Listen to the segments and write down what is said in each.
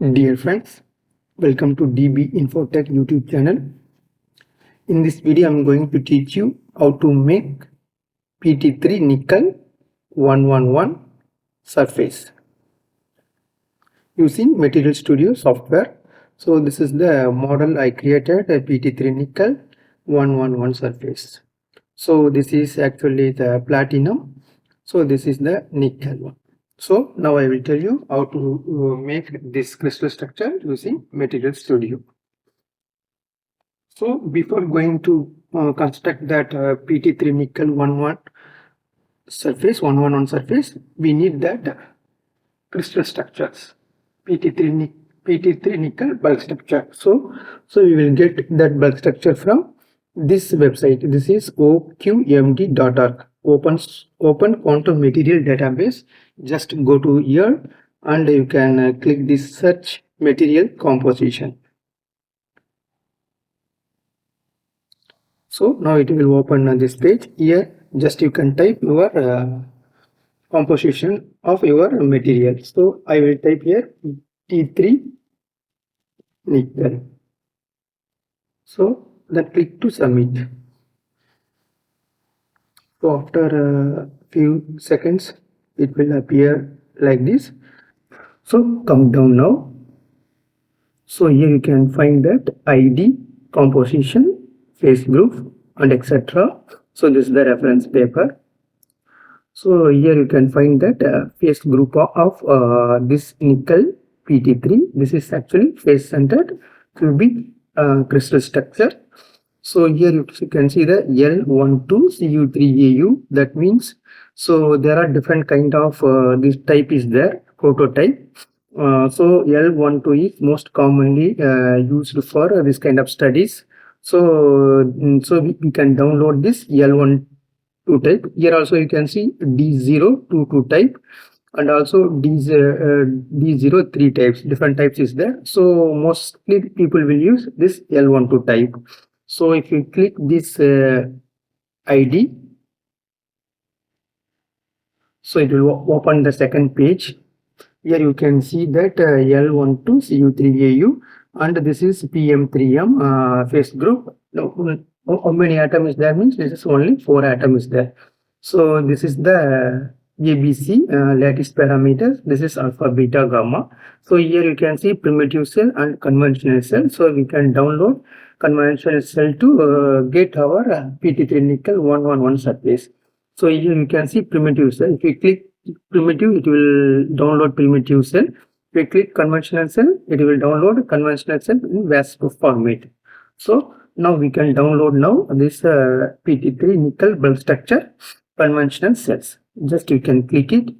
Dear friends, welcome to DB Infotech YouTube channel. In this video, I'm going to teach you how to make Pt₃ nickel 111 surface using Material Studio software. So this is the model I created, a Pt₃ nickel 111 surface. So this is actually the platinum. So this is the nickel one. So now I will tell you how to make this crystal structure using Material Studio. So before going to construct that Pt₃ nickel 111 surface, we need that crystal structures, Pt₃ nickel bulk structure. So we will get that bulk structure from this website. This is oqmd.org, Open Quantum Material Database. Just go to here and you can click this search material composition. So now it will open on this page. Here just you can type your composition of your material. So I will type here T3 nickel. So then click to submit. So after a few seconds it will appear like this. So come down now. So here you can find that ID, composition, phase group and etc. So this is the reference paper. So here you can find that phase group of this nickel Pt₃. This is actually phase centered cubic crystal structure. So here you can see the L12Cu3Au. That means, so there are different kind of this type is there, prototype. So L12 is most commonly used for this kind of studies. So we can download this L12 type. Here also you can see D022 type and also D03 types. Different types is there. So mostly people will use this L12 type. So if you click this ID, so it will open the second page. Here you can see that L12Cu3Au and this is PM3M phase group. Now, how many atoms is there means this is only 4 atoms is there. So this is the ABC lattice parameters. This is alpha, beta, gamma. So here you can see primitive cell and conventional cell. So we can download conventional cell to get our Pt₃ nickel 111 surface. So here you can see primitive cell. If you click primitive, it will download primitive cell. If you click conventional cell, it will download conventional cell in VASP format. So now we can download now this Pt₃ nickel bulk structure conventional cells. Just you can click it.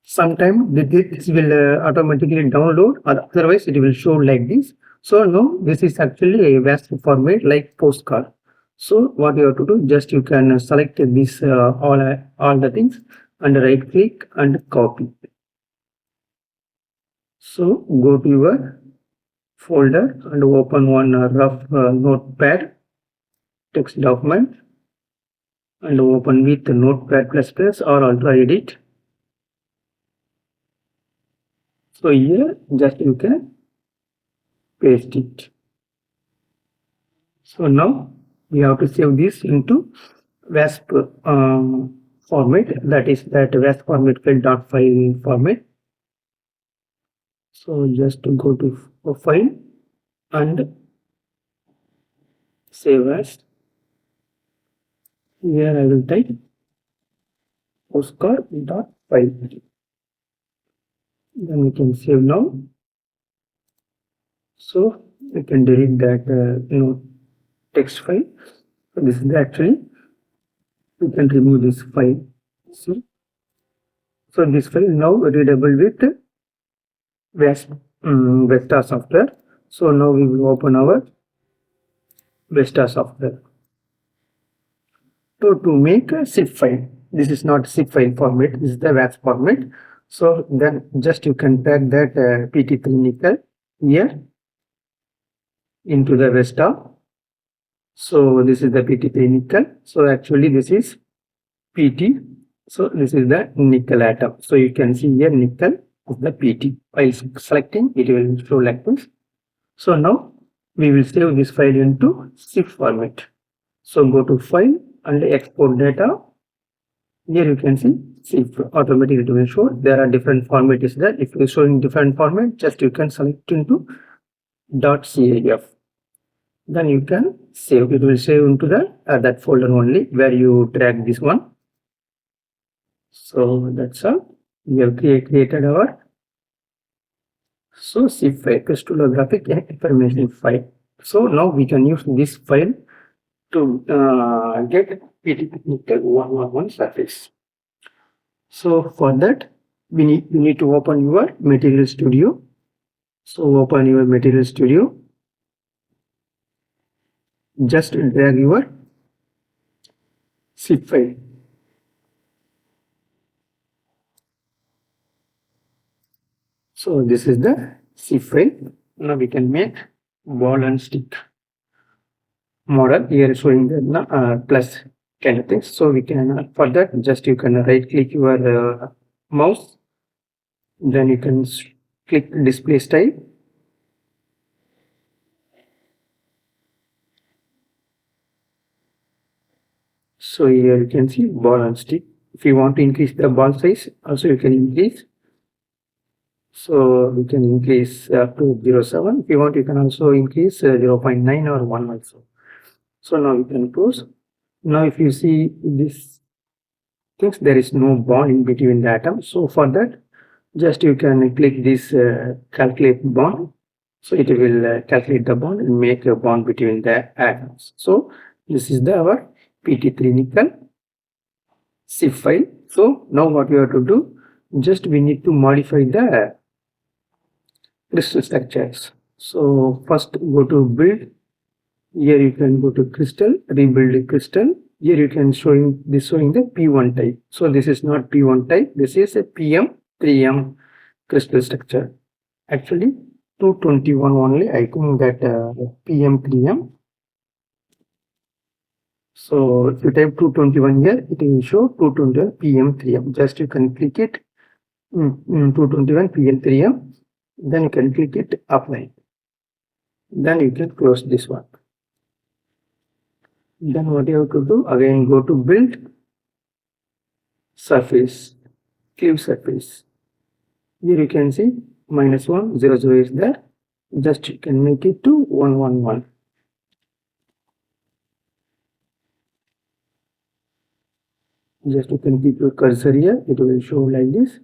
Sometime this will automatically download, or otherwise it will show like this. So now this is actually a VASP format like postcard. So what you have to do, just you can select this all the things and right click and copy. So go to your folder and open one rough notepad text document and open with notepad++ or ultra edit. So here just you can paste it. So now we have to save this into VASP format, that is that VASP format file format. So just go to file and save as. Here I will type postcard.file. Then we can save now. So we can delete that text file. So this is actually, we can remove this file. See, so this file now readable with VESTA software. So now we will open our VESTA software. So to make a zip file, this is not zip file format, this is the VASP format. So then just you can pack that Pt₃ nickel here into the VESTA. So this is the Pt₃ nickel. So actually this is Pt So this is the nickel atom. So you can see here nickel is the Pt. While selecting, it will show like this. So now we will save this file into zip format. So go to file and export data. Here you can see zip automatically it will show. There are different format is there. If you are showing different format, just you can select into .caf. Then you can save. It will save into the that folder only where you drag this one. So that's all. We have created our zip file, crystallographic information file. So now we can use this file to get Pt₃Ni 111 surface. So for that we need to open your Material Studio. So open your Material Studio. Just drag your zip file. So this is the zip file. Now we can make ball and stick model. Here showing the plus kind of things. So we can for that just you can right click your mouse. Then you can click display style. So here you can see ball and stick. If you want to increase the ball size, also you can increase. So we can increase up to 0.7. If you want, you can also increase 0.9 or 1 also. So now you can close. Now if you see this things, there is no bond in between the atoms. So for that, just you can click this calculate bond. So it will calculate the bond and make a bond between the atoms. So this is our Pt₃Ni zip file. So now what we have to do, just we need to modify the crystal structures. So first go to build. Here you can go to crystal, rebuild crystal. Here you can showing the P1 type. So this is not P1 type. This is a PM3M crystal structure. Actually 221 only. I think that PM3M. So if you type 221 here, it will show 221 PM3M. Just you can click it 221 PM3M. Then you can click it apply. Then you can close this one. Then what you have to do, again go to build surface, cleave surface. Here you can see -1 0 0 is there. Just you can make it to 111. Just you can keep your cursor here, it will show like this.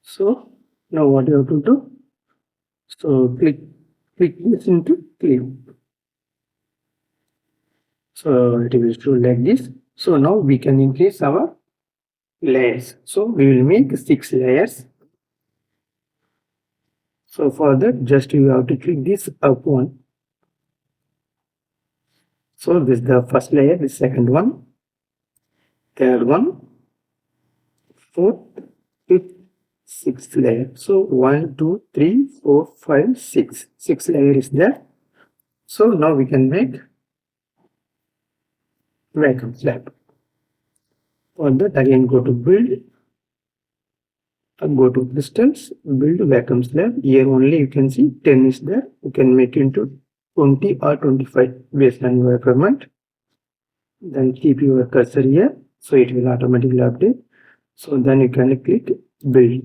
So now what you have to do, so click this into cleave. So it will show like this. So now we can increase our layers. So we will make 6 layers. So for that, just you have to click this up one. So this is the first layer, the second one, third one, fourth, fifth, sixth layer. So 1 2 3 4 5 6. 6 layer is there. So now we can make vacuum slab. For that, again go to build, go to crystals, build vacuum slab. Here only you can see 10 is there. You can make into 20 or 25 based on your requirement. Then keep your cursor here, so it will automatically update. So then you can click build.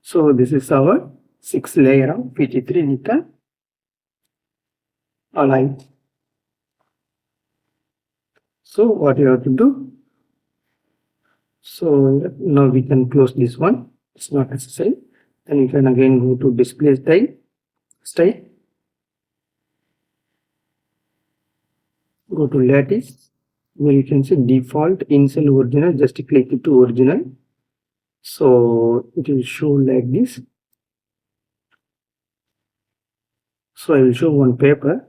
So this is our 6th layer of Pt₃Ni aligned. So what you have to do, so now we can close this one, it's not necessary. Then you can again go to display style, go to lattice, where you can see default incel original, just click it to original. So it will show like this. So I will show one paper.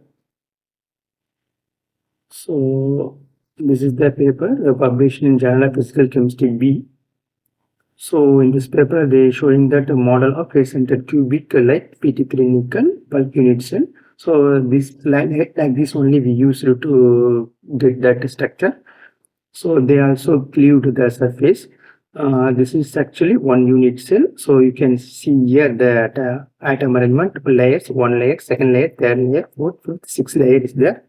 So this is the paper published in Journal of Physical Chemistry B. So in this paper they are showing that a model of a centered cubic like Pt₃Ni bulk unit cell. So this like this only we use to get that structure. So they also cleaved the surface. This is actually one unit cell. So you can see here that atom arrangement layers, one layer, second layer, third layer, fourth, fifth, sixth layer is there.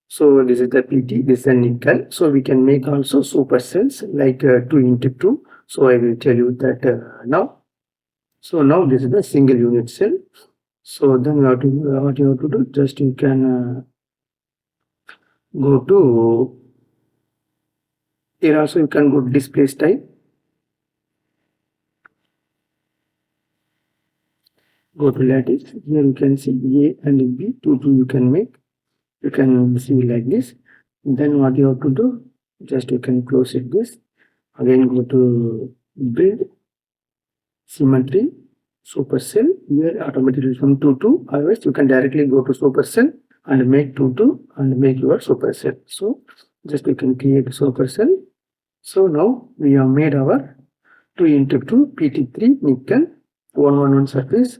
So this is the Pt, this is the nickel. So we can make also supercells like 2 into 2. So I will tell you that now. So now this is the single unit cell. So then what you have to do, just you can go to, here also you can go to display style. Go to lattice. Here you can see A and B, 2 you can make. You can see like this. Then what you have to do, just you can close it this. Again go to build, symmetry, supercell. Here automatically from 2 otherwise you can directly go to supercell and make 2 and make your supercell. So just you can create supercell. So now we have made our 2 into 2 Pt₃ nickel 111 surface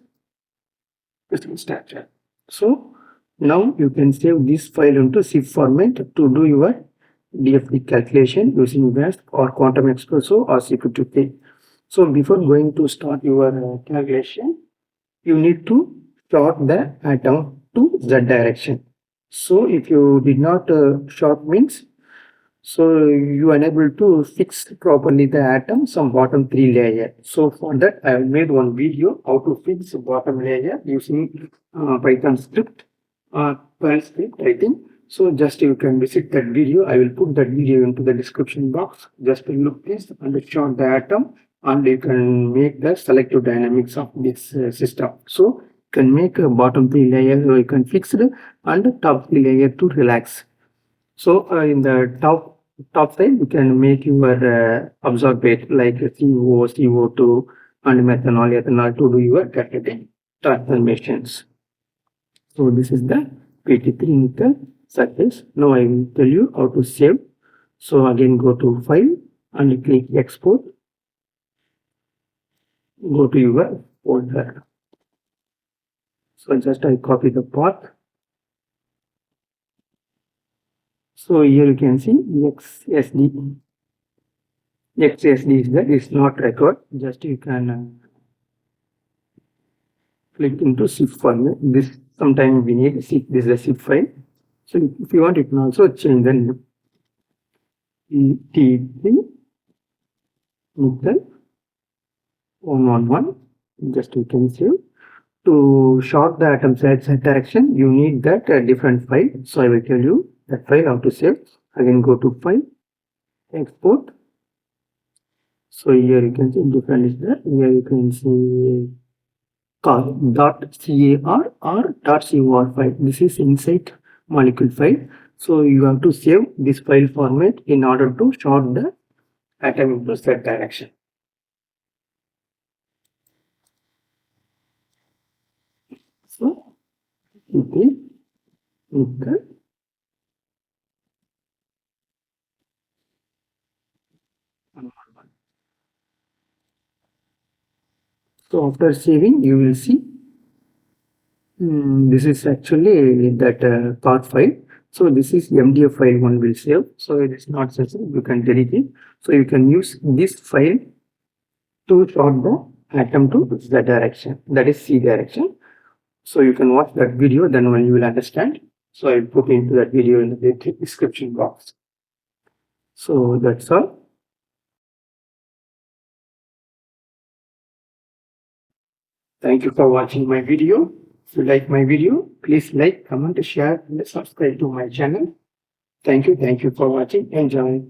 crystal structure. So now you can save this file into zip format to do your DFT calculation using VASP or quantum espresso or CP2P. So before going to start your calculation, you need to short the atom to Z direction. So if you did not short means, so you are unable to fix properly the atom some bottom 3 layer. So for that I have made one video how to fix bottom layer using Python script, Perl script I think. So just you can visit that video. I will put that video into the description box. Just look this and short the atom and you can make the selective dynamics of this system. So you can make a bottom 3 layer or you can fix it and top 3 layer to relax. So in the top side, you can make your absorbate like CO, CO2 and methanol, ethanol to do your catalytic transformations. So this is the Pt₃ nickel surface. Now I will tell you how to save. So again go to file and click export. Go to your folder. So just I copy the path. So here you can see XSD. XSD is that is not record. Just you can click into zip format. This sometime we need zip. This is a zip file. So if you want, you can also change the name. Pt₃ nickel 111. Just you can save. To short the atom side direction, you need that different file. So I will tell you that file how to save. Again go to file, export. So here you can see different is there. Here you can see .car or .cor file. This is inside molecule file. So you have to save this file format in order to short the atom into that direction. So Pt₃ nickel. So after saving, you will see this is actually that path file. So this is MDF file one will save. So it is not sensitive. You can delete it. So you can use this file to short the atom to the direction, that is C direction. So you can watch that video, then only you will understand. So I will put into that video in the description box. So that's all. Thank you for watching my video. If you like my video, please like, comment, share, and subscribe to my channel. Thank you for watching. Enjoy.